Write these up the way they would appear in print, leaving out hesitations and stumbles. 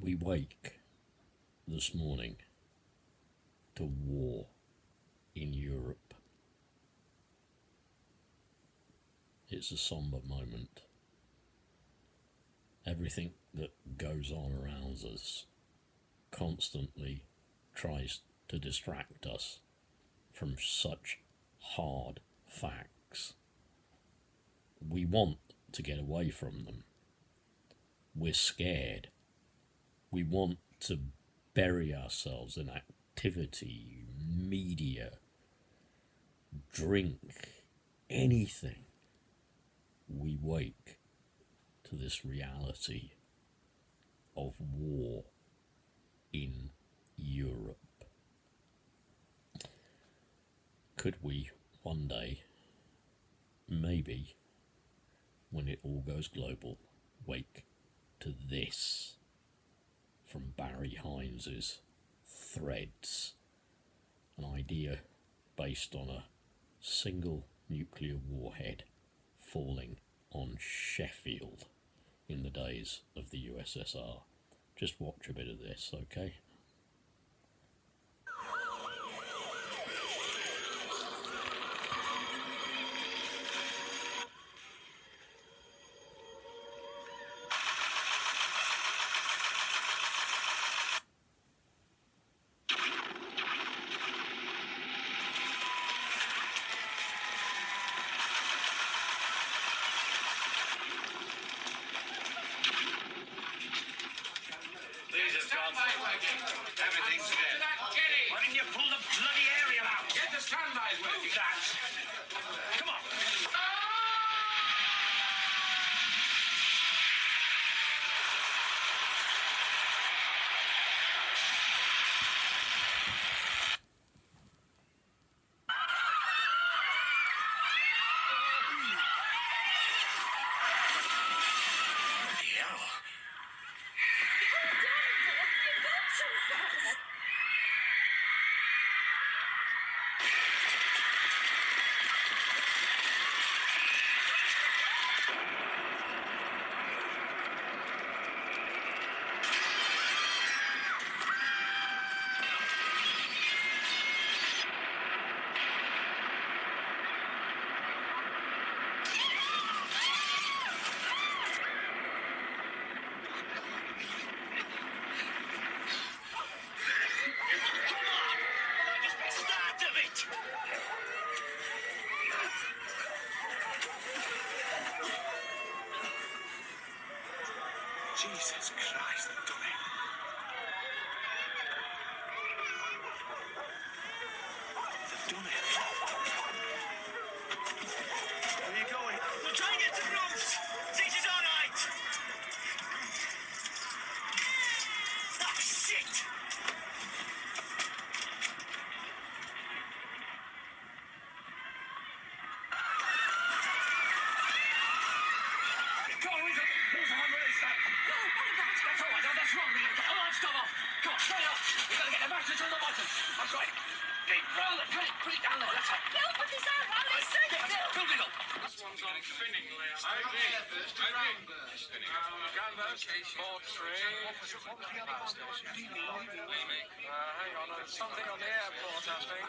We wake this morning to war in Europe. It's a somber moment. Everything that goes on around us constantly tries to distract us from such hard facts. We want to get away from them. We're scared. We want to bury ourselves in activity, media, drink, anything. We wake to this reality of war in Europe. Could we one day, maybe, when it all goes global, wake to this from Barry Hines' Threads, an idea based on a single nuclear warhead falling on Sheffield in the days of the USSR. Just watch a bit of this, okay? Everything's dead. Why didn't you pull the bloody aerial out? Get the standbys working. That. Come on. Jesus Christ, they've done it. They've done it. Where are you going? We'll try and get to Bruce. This is all right. Ah, shit! Come on, where's the hand release that? No, what about? That's all right, that's wrong. Alarm stop off. Come on, straight up. We've got to get the batteries on the bottom. That's right. Roll it, put it down there, that's it. Bill, put this out, Alice. Build it up. This one's on spinning layout. Spinning. Canvas, 4-3. What was the other one? Hang on, there's something on the airport, I think.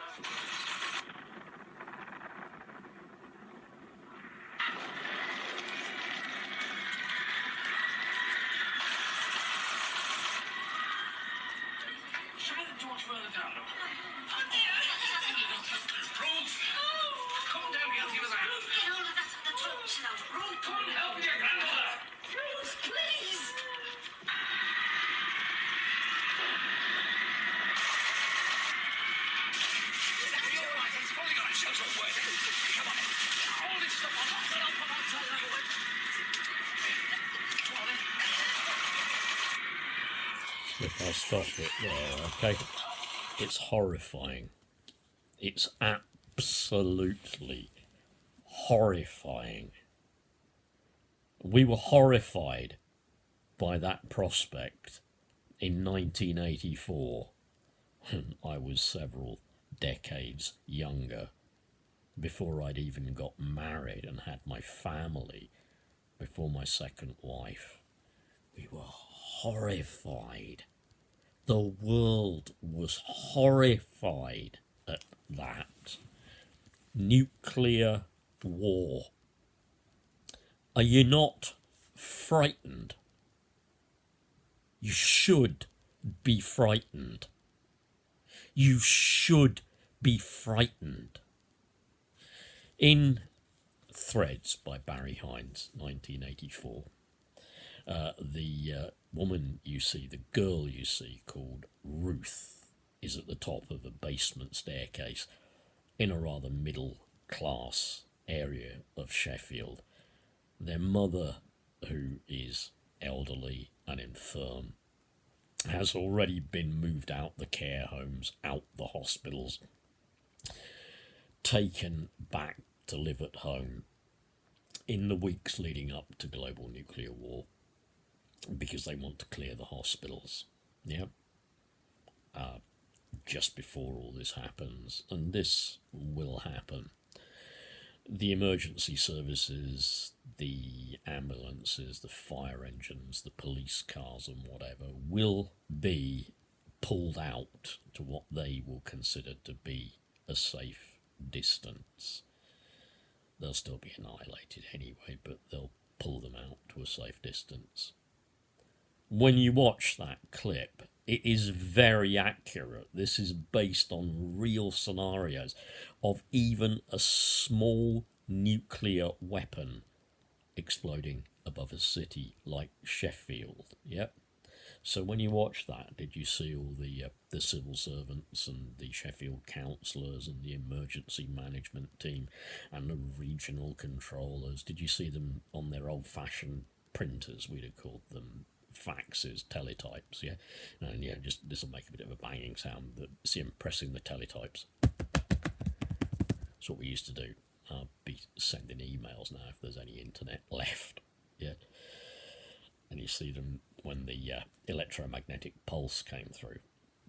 Should I do much further down? Oh, dear. Ruth! Come down here, give us a hand. Get hold of that torch now. Ruth, come and help your grandmother. Bruce, please. You're all right, it's probably got a shelter of work. Come on. Hold this stuff on. I'll come outside and have a look. Come on in. If I stop it there, okay? It's horrifying. It's absolutely horrifying. We were horrified by that prospect in 1984 when I was several decades younger, before I'd even got married and had my family, before my second wife. We were horrified. The world was horrified at that. Nuclear war. Are you not frightened? You should be frightened. You should be frightened. In Threads by Barry Hines, 1984, the woman you see, the girl you see called Ruth, is at the top of a basement staircase in a rather middle class area of Sheffield. Their mother, who is elderly and infirm, has already been moved out the care homes, out the hospitals, taken back to live at home in the weeks leading up to global nuclear war, because they want to clear the hospitals. Yeah. Just before all this happens, and this will happen, the emergency services, the ambulances, the fire engines, the police cars and whatever will be pulled out to what they will consider to be a safe distance. They'll still be annihilated anyway, but they'll pull them out to a safe distance. When you watch that clip, it is very accurate. This is based on real scenarios of even a small nuclear weapon exploding above a city like Sheffield. Yep. So when you watch that, did you see all the civil servants and the Sheffield councillors and the emergency management team and the regional controllers? Did you see them on their old-fashioned printers, we'd have called them? Faxes, teletypes, yeah, and yeah, just this will make a bit of a banging sound. But see him pressing the teletypes. That's what we used to do. I'll be sending emails now if there's any internet left, yeah. And you see them when the electromagnetic pulse came through.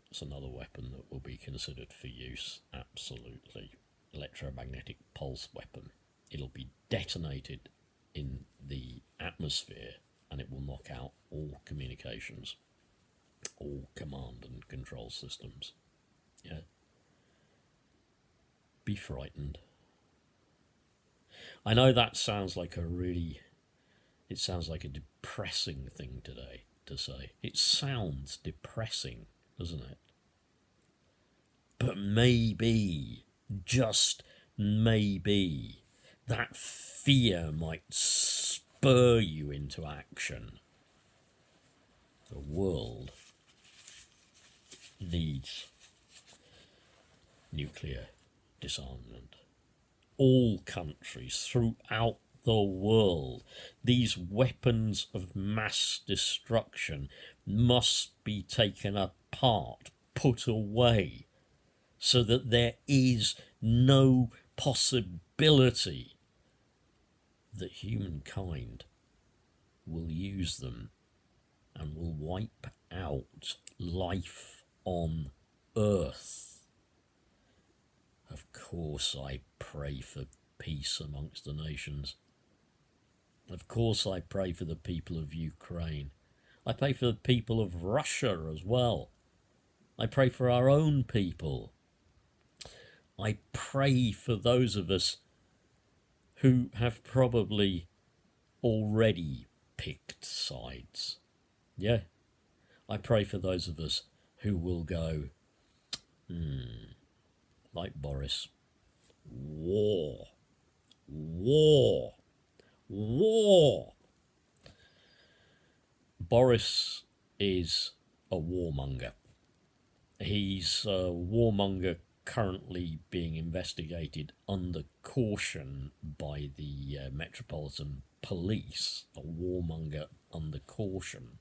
It's another weapon that will be considered for use. Absolutely, electromagnetic pulse weapon. It'll be detonated in the atmosphere, and it will knock out all communications, all command and control systems. Yeah. Be frightened. I know that sounds like it sounds like a depressing thing today to say. It sounds depressing, doesn't it? But maybe, just maybe, that fear might spur you into action. The world needs nuclear disarmament. All countries throughout the world, these weapons of mass destruction must be taken apart, put away, so that there is no possibility that humankind will use them and will wipe out life on Earth. Of course I pray for peace amongst the nations. Of course I pray for the people of Ukraine. I pray for the people of Russia as well. I pray for our own people. I pray for those of us who have probably already picked sides. Yeah, I pray for those of us who will go, like Boris, war, war, war. Boris is a warmonger. He's a warmonger currently being investigated under caution by the Metropolitan Police, a warmonger under caution.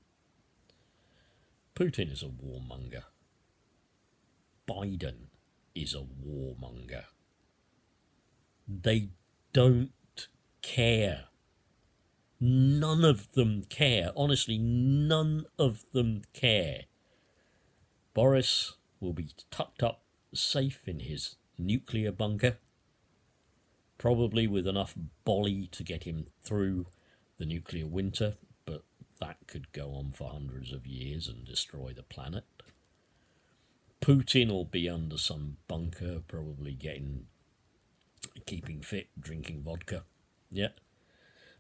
Putin is a warmonger. Biden is a warmonger. They don't care. None of them care. Honestly, none of them care. Boris will be tucked up safe in his nuclear bunker, probably with enough bolly to get him through the nuclear winter, but that could go on for hundreds of years and destroy the planet. Putin will be under some bunker, probably keeping fit, drinking vodka, yeah,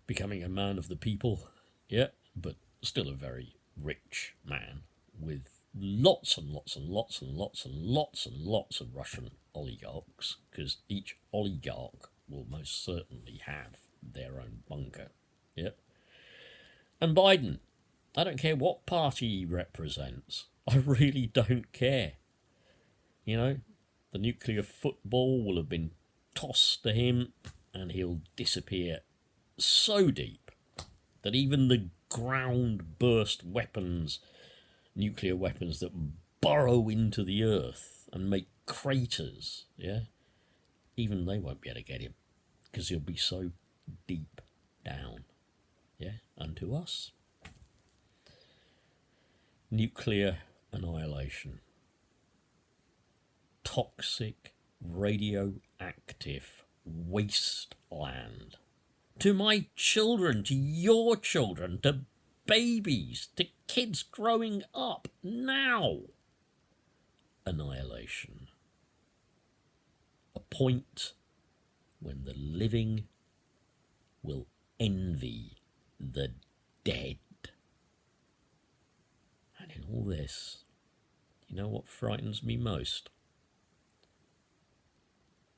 becoming a man of the people, yeah, but still a very rich man with lots and lots and lots and lots and lots and lots of Russian oligarchs, because each oligarch will most certainly have their own bunker, yeah. And Biden, I don't care what party he represents, I really don't care. You know, the nuclear football will have been tossed to him and he'll disappear so deep that even the ground burst weapons, nuclear weapons that burrow into the earth and make craters, yeah, even they won't be able to get him because he'll be so deep down, yeah, unto us. Nuclear annihilation. Toxic, radioactive wasteland. To my children, to your children, to babies, to kids growing up now. Annihilation. A point when the living will envy the dead. And in all this, you know what frightens me most?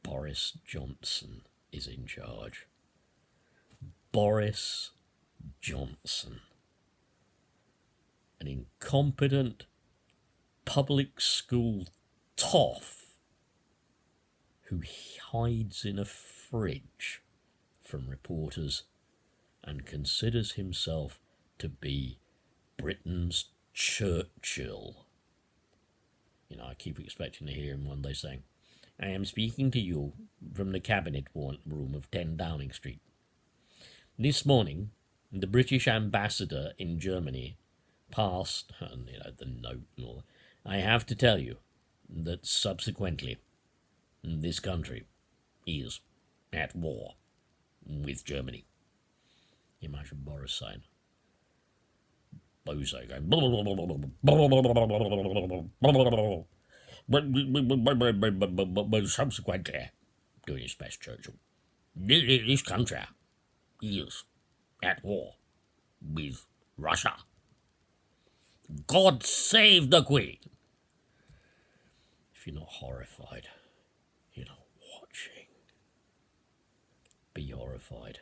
Boris Johnson is in charge. Boris Johnson. An incompetent public school toff who hides in a fridge from reporters and considers himself to be Britain's Churchill. You know, I keep expecting to hear him one day saying, I am speaking to you from the cabinet room of 10 Downing Street. This morning, the British ambassador in Germany passed, and the note and all. I have to tell you that subsequently, this country is at war with Germany. Imagine Boris saying, bozo going, but subsequently, doing his best, Churchill, this country is at war with Russia. God save the Queen. If you're not horrified, you're not watching. Be horrified.